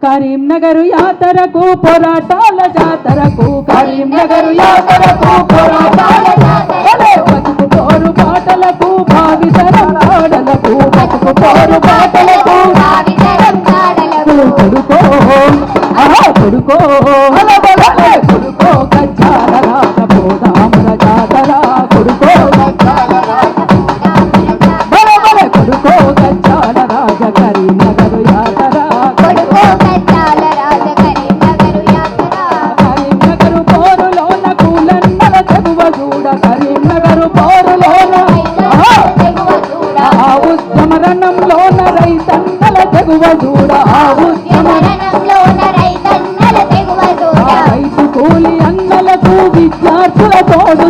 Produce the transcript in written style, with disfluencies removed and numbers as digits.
కరీంనగర్ యాతరకు పోరాటాల జాతరకు కరీంనగర్ యాతరకు పోరాటాల బతుకు పోరు పాటలకు భావితరం పాటలకు బతుకు పోరు పాటలకు కొడుకో కొడుకో కొడుకో గజ్జాల రాజ పోదాముల జాతర కొడుకో కొడుకో గజ్జాల రాజ కరీంనగర్ యాతర కరీంనగర్ పోరులోన కూలన్నల తెగువ చూడ కరీంనగర్ పోరులోన ఆ ఉద్యమరణంలోన రైతన్నల తెగువ చూడ ఆ రైతు కూలి అన్నలకు విద్యార్థుల తోడు